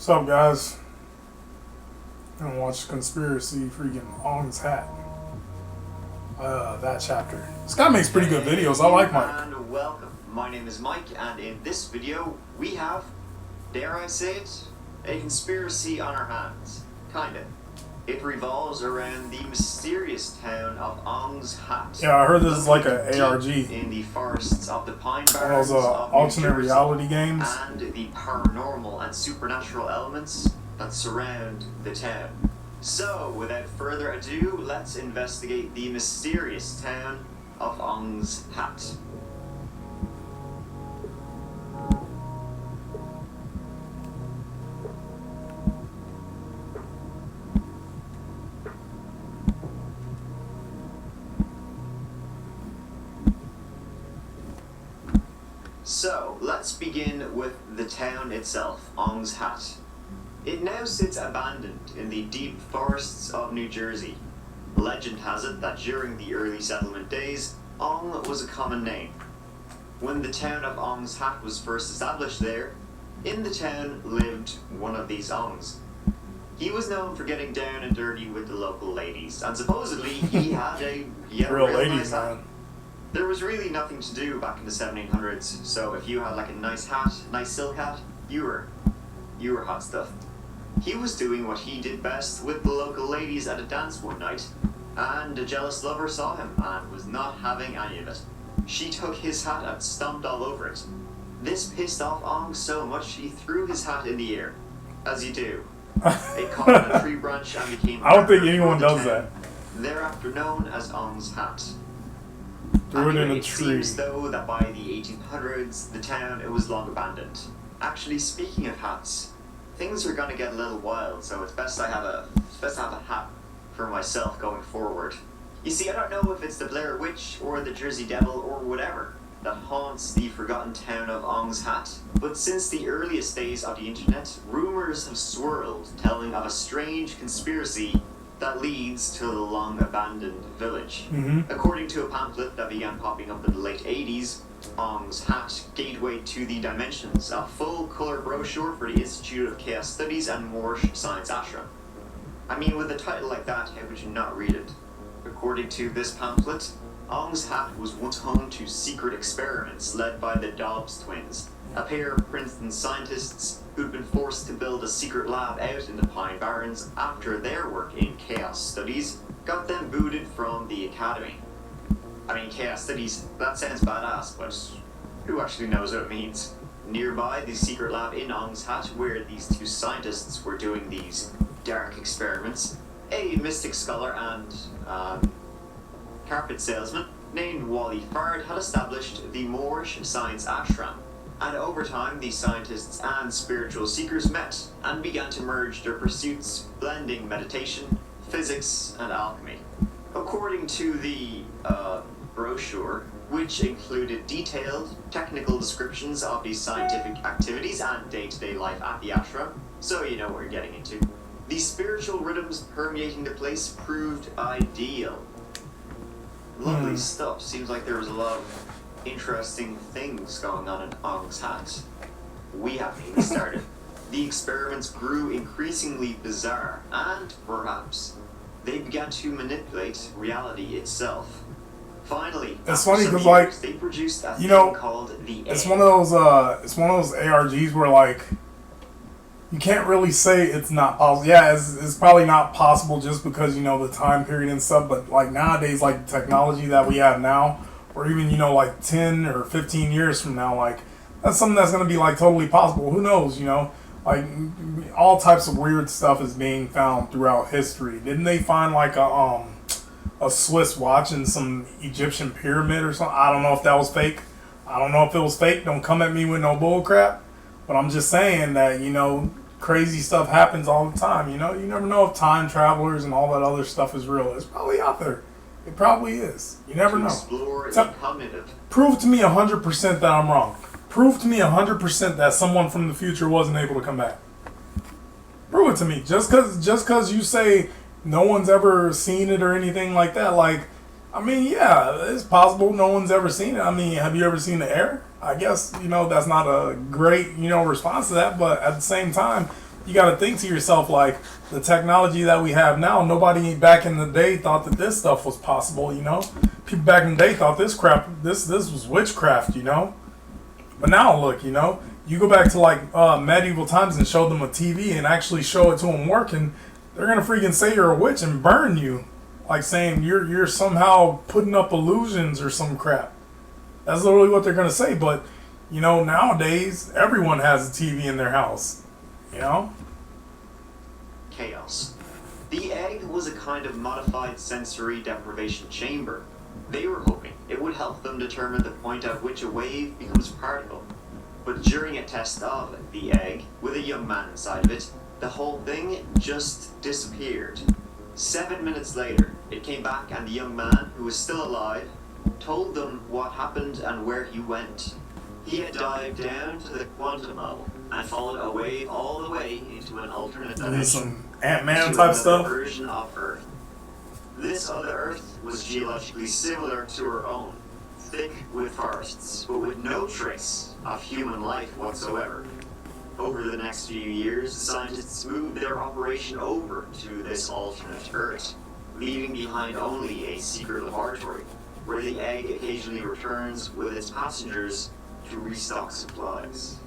What's up, guys? I'm gonna watch Conspiracy freaking Ongs hat. That chapter. This guy makes pretty good videos. I like Mike. And welcome. My name is Mike, and in this video, we have, dare I say it, a conspiracy on our hands. Kinda. It revolves around the mysterious town of Ongs Hat. Yeah, I heard this is like an ARG. In the forests of the Pine One of Barrens those of alternate reality games. and the paranormal and supernatural elements that surround the town. So, without further ado, let's investigate the mysterious town of Ongs Hat. So, let's begin with the town itself, Ongs Hat. It now sits abandoned in the deep forests of New Jersey. Legend has it that during the early settlement days, Ong was a common name. When the town of Ongs Hat was first established there, in the town lived one of these Ongs. He was known for getting down and dirty with the local ladies, and supposedly he had a Real nice ladies, hat. man. There was really nothing to do back in the 1700s, so if you had like a nice hat, nice silk hat, you were hot stuff. He was doing what he did best with the local ladies at a dance one night, and a jealous lover saw him and was not having any of it. She took his hat and stomped all over it. This pissed off Ong so much he threw his hat in the air, as you do. It caught on a tree branch and became I don't think marker anyone for the does town, that. thereafter known as Ong's Hat. Threw it in Anyway, a it tree. seems though that by the 1800s, the town it was long abandoned. Actually, speaking of hats, things are gonna get a little wild, so it's best to have a hat for myself going forward. You see, I don't know if it's the Blair Witch or the Jersey Devil or whatever that haunts the forgotten town of Ongs Hat, but since the earliest days of the internet, rumors have swirled telling of a strange conspiracy that leads to the long abandoned village. According to a pamphlet that began popping up in the late 80s, Ongs Hat, Gateway to the Dimensions, a full-color brochure for the Institute of Chaos Studies and Moorish Science Ashram. I mean, with a title like that, how could you not read it? According to this pamphlet, Ongs Hat was once home to secret experiments led by the Dobbs twins, a pair of Princeton scientists who'd been forced to build a secret lab out in the Pine Barrens after their work in chaos studies got them booted from the academy. I mean, chaos studies, that sounds badass, but who actually knows what it means? Nearby, the secret lab in Ongs Hat, where these two scientists were doing these dark experiments, a mystic scholar and carpet salesman named Wally Fard had established the Moorish Science Ashram. And over time, these scientists and spiritual seekers met and began to merge their pursuits, blending meditation, physics, and alchemy. According to the brochure, which included detailed technical descriptions of the scientific activities and day-to-day life at the ashram, so you know what you're getting into, the spiritual rhythms permeating the place proved ideal. Lovely stuff. Seems like there was a lot of interesting things going on in Ong's Hat. We haven't even started. The experiments grew increasingly bizarre, and perhaps they began to manipulate reality itself. Finally, It's after funny some 'cause, years, like, they produced a you thing know, called the It's egg. one of those ARGs where like you can't really say it's not possible. Yeah, it's probably not possible just because you know the time period and stuff. But like nowadays, like the technology that we have now, or even you know like 10 or 15 years from now, like that's something that's gonna be like totally possible. Who knows? You know, like all types of weird stuff is being found throughout history. Didn't they find like a Swiss watch in some Egyptian pyramid or something? I don't know if that was fake. I don't know if it was fake. Don't come at me with no bull crap. But I'm just saying that, you know, crazy stuff happens all the time. You know, you never know if time travelers and all that other stuff is real. It's probably out there. It probably is. You never to know. explore So- the cognitive. Prove to me 100% that I'm wrong. Prove to me 100% that someone from the future wasn't able to come back. Prove it to me. Just cause you say no one's ever seen it or anything like that. Like, I mean, yeah, it's possible no one's ever seen it. I mean, have you ever seen the air? I guess, you know, that's not a great, you know, response to that. But at the same time, you got to think to yourself like the technology that we have now. Nobody back in the day thought that this stuff was possible. You know, people back in the day thought this was witchcraft. You know, but now look, you know, you go back to like medieval times and show them a TV and actually show it to them working, they're gonna freaking say you're a witch and burn you, like saying you're somehow putting up illusions or some crap. That's literally what they're gonna say. But you know, nowadays everyone has a TV in their house. You know. Chaos. The egg was a kind of modified sensory deprivation chamber. They were hoping it would help them determine the point at which a wave becomes a particle. But during a test of the egg, with a young man inside of it, the whole thing just disappeared. 7 minutes later, it came back and the young man, who was still alive, told them what happened and where he went. He had dived down to the quantum level and followed a wave all the way into an alternate dimension. Some Ant-Man type stuff. Version of Earth. This other Earth was geologically similar to our own, thick with forests, but with no trace of human life whatsoever. Over the next few years, scientists moved their operation over to this alternate Earth, leaving behind only a secret laboratory, where the egg occasionally returns with its passengers to restock supplies.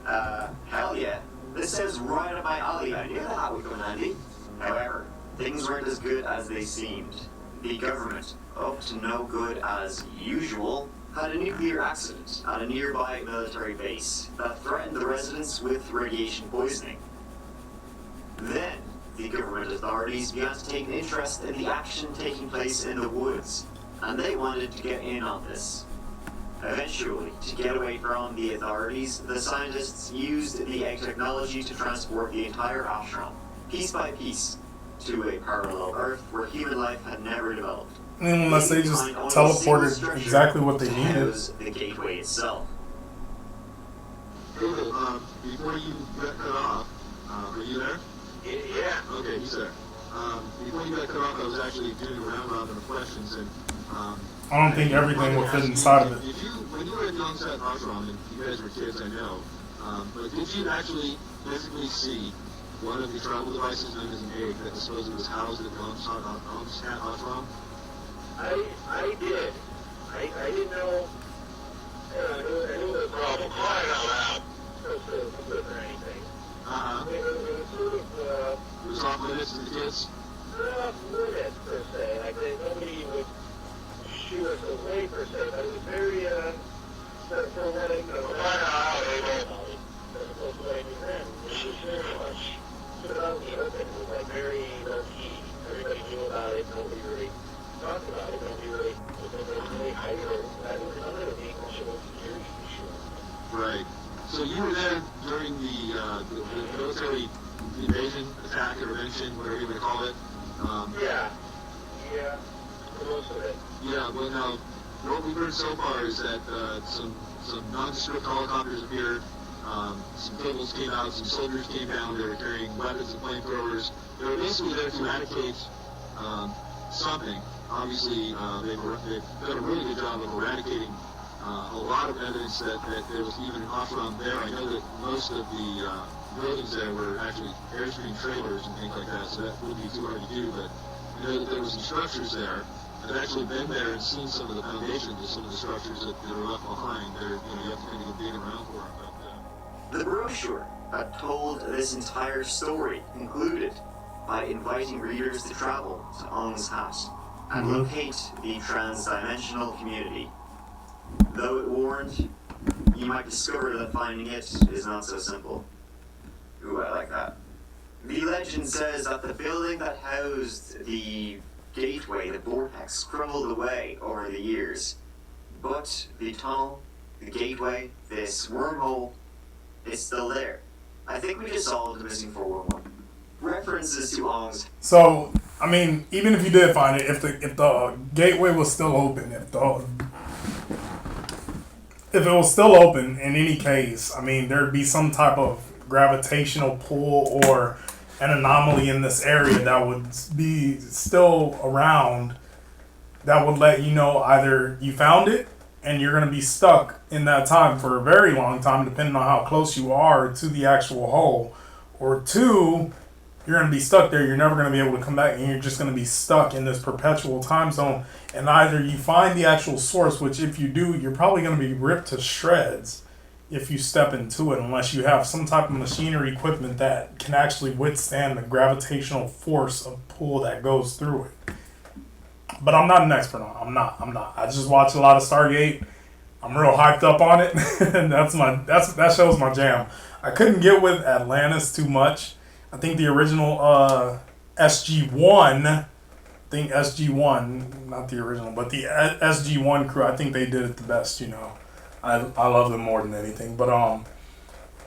Hell yeah. This sounds right up my alley. I knew that would come in handy. However, things weren't as good as they seemed. The government, up to no good as usual, had a nuclear accident at a nearby military base that threatened the residents with radiation poisoning. Then, the government authorities began to take an interest in the action taking place in the woods, and they wanted to get in on this. Eventually, to get away from the authorities, the scientists used the egg technology to transport the entire ashram, piece by piece, to a parallel Earth where human life had never developed. Unless they just teleported exactly what they needed. The gateway itself. Before you got cut off, are you there? Yeah. Okay, he's there. Before you got cut off, I was actually doing a round robin of questions, and I don't think everything will fit inside of it. When you were at the onset ashram, and you guys were kids, I know, but did you actually physically see one of the travel devices known as an egg that supposedly was housed at the Ongs ashram? I did. I didn't know. I knew the problem. Crying out loud. No good or anything. It was sort of. It was off limits to the kids? Not limits per se. Like nobody would shoot us away per se, but it was very. For letting the crying out loud able. As opposed to letting you in. It was very much sort of out in the open. It was like very low key. Everybody knew about it. Nobody really talked about it. Nobody really hired it. I was none of the national security issue. Right. So you were there during the military invasion, attack, intervention, whatever you want to call it. Yeah, for most of it. Yeah. Well, now what we've heard so far is that some nondescript helicopters appeared. Some cables came out. Some soldiers came down. They were carrying weapons and flamethrowers. They were basically there to eradicate something. Obviously, they've done a really good job of eradicating a lot of evidence that there was even an ashram there. I know that most of the buildings there were actually Airstream trailers and things like that, so that wouldn't be too hard to do, but I know that there were some structures there. I've actually been there and seen some of the foundations of some of the structures that are left behind. You have to kind of dig around for them. The brochure that told this entire story concluded by inviting readers to travel to Ongs Hat and locate the trans-dimensional community. Though it warned, you might discover that finding it is not so simple. Ooh, I like that. The legend says that the building that housed the gateway, the vortex, crumbled away over the years. But the tunnel, the gateway, this wormhole, is still there. I think we just solved the missing 411. References to Ongs. So, I mean, even if you did find it, if the gateway was still open, if it was still open in any case, I mean, there'd be some type of gravitational pull or an anomaly in this area that would be still around that would let you know either you found it and you're going to be stuck in that time for a very long time, depending on how close you are to the actual hole, or two, you're going to be stuck there. You're never going to be able to come back, and you're just going to be stuck in this perpetual time zone. And either you find the actual source, which if you do, you're probably going to be ripped to shreds if you step into it, unless you have some type of machinery equipment that can actually withstand the gravitational force of pull that goes through it. But I'm not an expert on it. I'm not. I just watch a lot of Stargate. I'm real hyped up on it, and that show's my jam. I couldn't get with Atlantis too much. I think the original SG-1, not the original, but the SG-1 crew, I think they did it the best, I love them more than anything. But,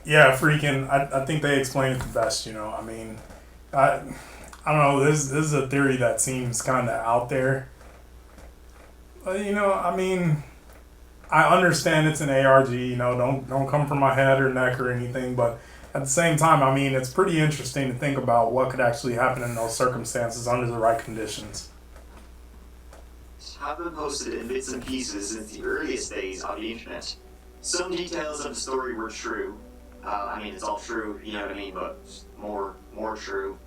yeah, I think they explained it the best, I mean, I don't know, this is a theory that seems kind of out there. But, I mean, I understand it's an ARG, don't come from my head or neck or anything, but at the same time, I mean, it's pretty interesting to think about what could actually happen in those circumstances under the right conditions. Have been posted in bits and pieces since the earliest days of the internet. Some details of the story were true. I mean, it's all true, you know what I mean, but more true.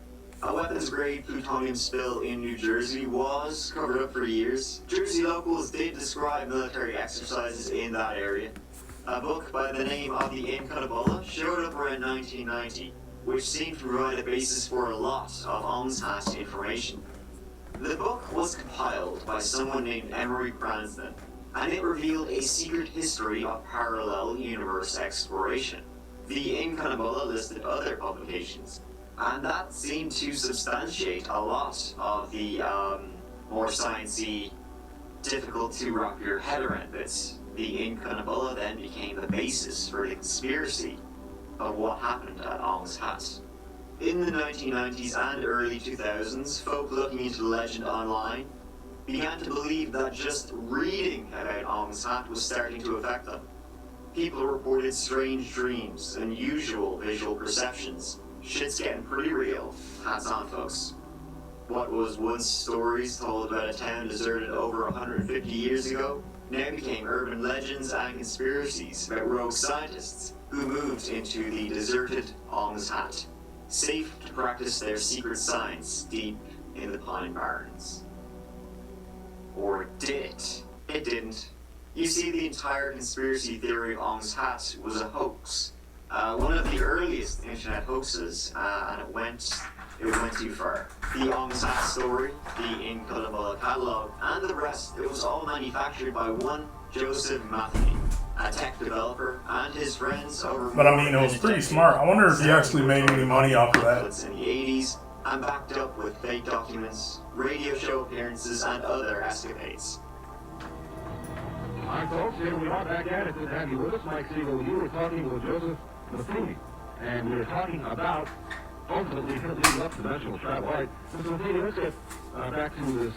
A weapons-grade plutonium spill in New Jersey was covered up for years. Jersey locals did describe military exercises in that area. A book by the name of the Incunabulla showed up around 1990, which seemed to provide a basis for a lot of Ongs hat information. The book was compiled by someone named Emery Branston, and it revealed a secret history of parallel universe exploration. The Incunabulla listed other publications, and that seemed to substantiate a lot of the more sciencey, difficult to wrap your head around bits. The Incunabulla then became the basis for the conspiracy of what happened at Ongs Hat. In the 1990s and early 2000s, folk looking into the legend online began to believe that just reading about Ongs Hat was starting to affect them. People reported strange dreams, unusual visual perceptions. Shit's getting pretty real. Hats on, folks. What was once stories told about a town deserted over 150 years ago now became urban legends and conspiracies about rogue scientists who moved into the deserted Ongs Hat, safe to practice their secret science deep in the Pine Barrens. Or did it? It didn't. You see, the entire conspiracy theory of Ongs Hat was a hoax. One of the earliest internet hoaxes, and it went too far. The Ongs Hat story, the Incunabulla catalog, and the rest, it was all manufactured by one Joseph Matheny, a tech developer, and his friends over. But I mean, it was pretty smart. I wonder if he actually made any money off of that. In the 80s, and backed up with fake documents, radio show appearances, and other escapades. Hi folks, here we are back at it. Good to have you with us. Mike Siegel, you were talking with Joseph Matheny, and we were talking about ultimately leading up to dimensional travel. All right, Mr. Matheny, let's get back to this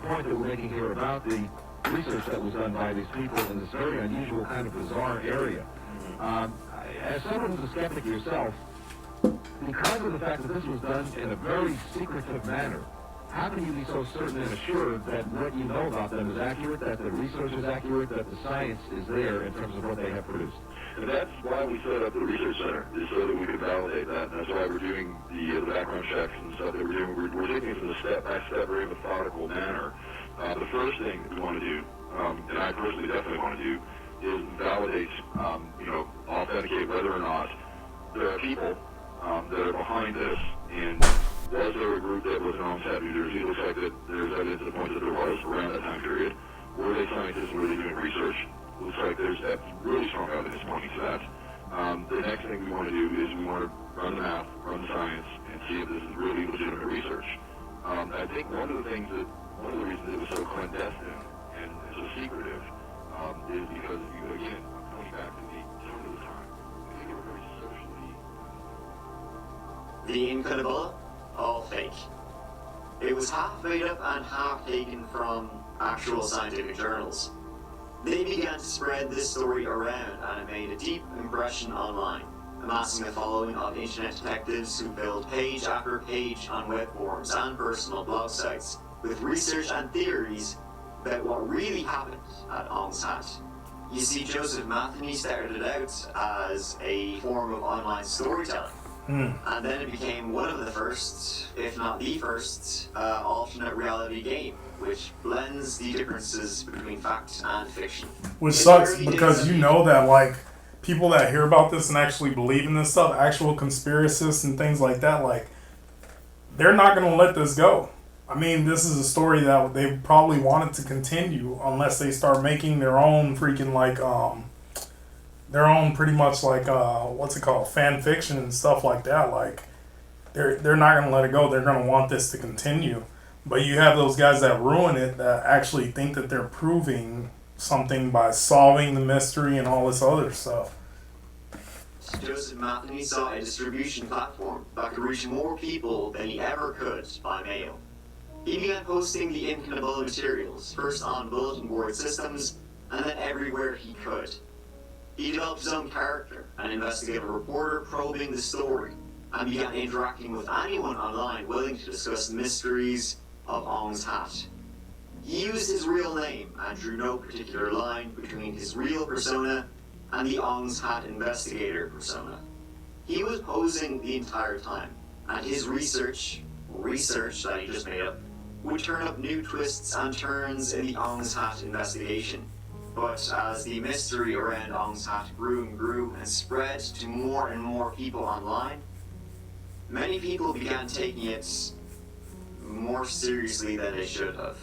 point that we're making here about the research that was done by these people in this very unusual kind of bizarre area. As someone who's a skeptic yourself, because of the fact that this was done in a very secretive manner, how can you be so certain and assured that what you know about them is accurate, that the research is accurate, that the science is there in terms of what they have produced? And that's why we set up the research center, is so that we could validate that. And that's why we're doing the background checks and stuff that we're doing. We're taking it in a step-by-step, very methodical manner. The first thing we want to do, and I personally definitely want to do, is validate, authenticate whether or not there are people that are behind this. And was there a group that was in Ongs Hat, New Jersey? It looks like that there's evidence to the point that there was around that time period. Were they scientists? Were they doing research? Looks like there's really strong evidence pointing to that. The next thing we want to do is we want to run the math, run the science, and see if this is really legitimate research. I think one of the reasons it was so clandestine and so secretive is because, again, going back to the tone of the time, I think they were very socially. The Incunabulla? All fake. It was half made up and half taken from actual scientific journals. They began to spread this story around, and it made a deep impression online, amassing a following of internet detectives who filled page after page on web forums and personal blog sites with research and theories about what really happened at Ongs Hat. You see, Joseph Matheny started it out as a form of online storytelling. And then it became one of the first, if not the first, alternate reality game, which blends the differences between fact and fiction. Which In the sucks early because days you of- know that like people that hear about this and actually believe in this stuff, actual conspiracists and things like that, like they're not gonna let this go. I mean, this is a story that they probably wanted to continue unless they start making their own freaking like their own pretty much like what's it called, fan fiction and stuff like that. Like they're not gonna let it go. They're gonna want this to continue. But you have those guys that ruin it that actually think that they're proving something by solving the mystery and all this other stuff. Joseph Matheny saw a distribution platform that could reach more people than he ever could by mail. He began posting the incunable materials, first on bulletin board systems, and then everywhere he could. He developed his own character, an investigative reporter probing the story, and began interacting with anyone online willing to discuss the mysteries of Ongs hat. He used his real name and drew no particular line between his real persona and the Ongs hat investigator persona. He was posing the entire time, and his research that he just made up, would turn up new twists and turns in the Ongs hat investigation. But as the mystery around Ongs hat grew and spread to more and more people online, many people began taking it more seriously than they should have.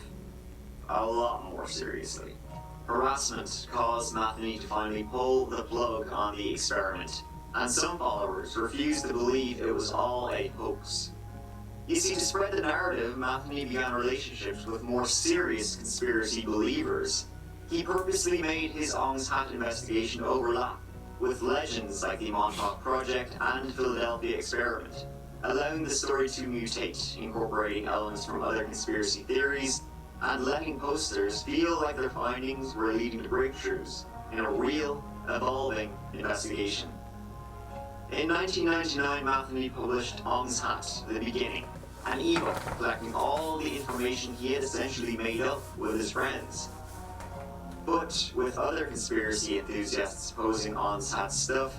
A lot more seriously. Harassment caused Matheny to finally pull the plug on the experiment, and some followers refused to believe it was all a hoax. You see, to spread the narrative, Matheny began relationships with more serious conspiracy believers. He purposely made his Ongs hat investigation overlap with legends like the Montauk Project and Philadelphia Experiment, allowing the story to mutate, incorporating elements from other conspiracy theories and letting posters feel like their findings were leading to breakthroughs in a real, evolving investigation. In 1999, Matheny published Ongs Hat, The Beginning, an ebook collecting all the information he had essentially made up with his friends. But with other conspiracy enthusiasts posing Ongs Hat stuff,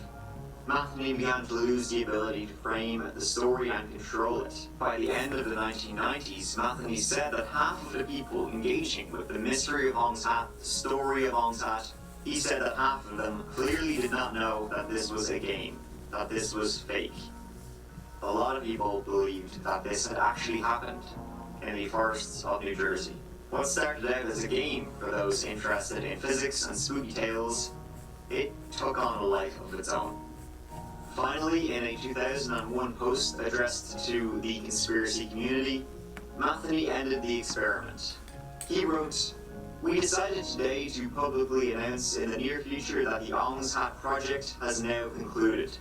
Matheny began to lose the ability to frame the story and control it. By the end of the 1990s, Matheny said that half of the people engaging with the mystery of Ongs Hat, the story of Ongs Hat, he said that half of them clearly did not know that this was a game, that this was fake. A lot of people believed that this had actually happened in the forests of New Jersey. What started out as a game for those interested in physics and spooky tales, it took on a life of its own. Finally, in a 2001 post addressed to the conspiracy community, Matheny ended the experiment. He wrote, "We decided today to publicly announce in the near future that the Ongs Hat project has now concluded.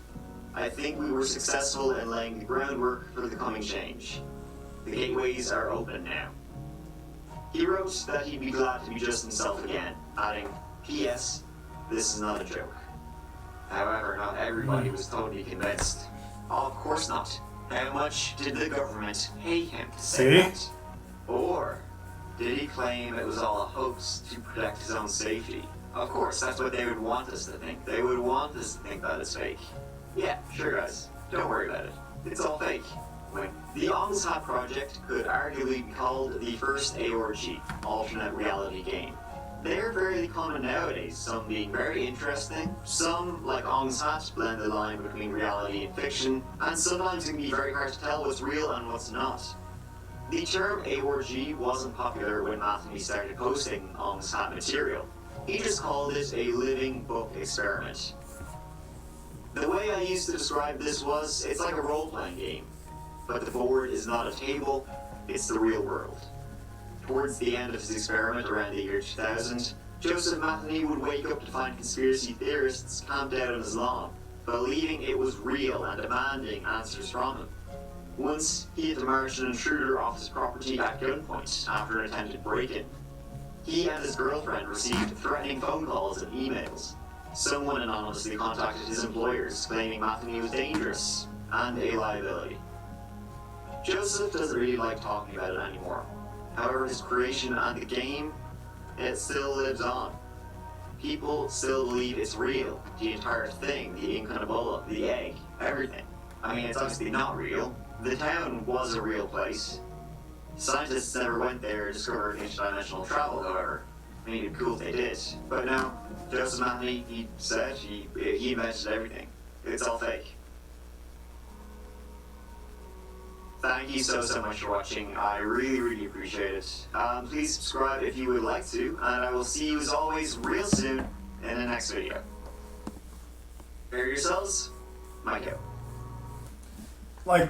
I think we were successful in laying the groundwork for the coming change. The gateways are open now." He wrote that he'd be glad to be just himself again, adding, "P.S. This is not a joke." However, not everybody was totally convinced. Of course not. How much did the government pay him to say that? Or did he claim it was all a hoax to protect his own safety? Of course, that's what they would want us to think. They would want us to think that it's fake. Yeah, sure guys, don't worry about it. It's all fake. The Ongs Hat project could arguably be called the first ARG, alternate reality game. They're fairly common nowadays, some being very interesting, some, like Ongs Hat, blend the line between reality and fiction, and sometimes it can be very hard to tell what's real and what's not. The term ARG wasn't popular when Matheny started posting Ongs Hat material. He just called it a living book experiment. The way I used to describe this was, it's like a role-playing game, but the board is not a table, it's the real world. Towards the end of his experiment around the year 2000, Joseph Matheny would wake up to find conspiracy theorists camped out on his lawn, believing it was real and demanding answers from him. Once, he had to march an intruder off his property at gunpoint after an attempted break-in. He and his girlfriend received threatening phone calls and emails. Someone anonymously contacted his employers, claiming Matheny was dangerous and a liability. Joseph doesn't really like talking about it anymore. However, his creation and the game, it still lives on. People still believe it's real. The entire thing, the Incanabula, the egg, everything. I mean, it's obviously not real. The town was a real place. Scientists never went there to discover interdimensional travel, however. I mean, it'd be cool if they did. But no, Joseph Manley, he said he invented everything. It's all fake. Thank you so much for watching. I really appreciate it. Please subscribe if you would like to, and I will see you as always real soon in the next video. Prepare yourselves, Mike out. Like,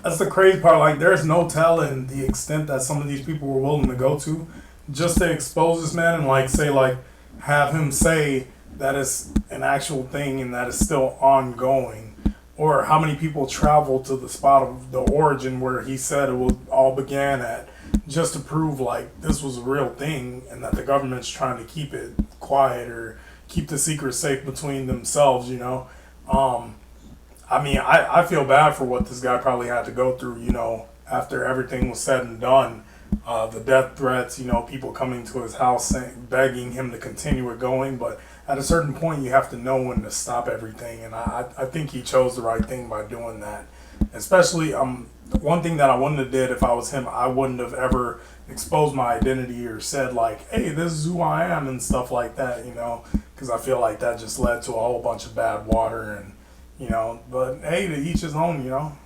that's the crazy part. Like, there's no telling the extent that some of these people were willing to go to just to expose this man and, like, say, like, have him say that it's an actual thing and that it's still ongoing. Or how many people traveled to the spot of the origin where he said it was all began at, just to prove, like, this was a real thing and that the government's trying to keep it quiet or keep the secret safe between themselves, you know. I mean, I feel bad for what this guy probably had to go through, you know, after everything was said and done. The death threats, you know, people coming to his house saying, begging him to continue it going. But at a certain point, you have to know when to stop everything. And I think he chose the right thing by doing that. Especially, one thing that I wouldn't have did if I was him, I wouldn't have ever exposed my identity or said, like, hey, this is who I am and stuff like that, you know. Because I feel like that just led to a whole bunch of bad water and, you know, but hey, to each his own, you know.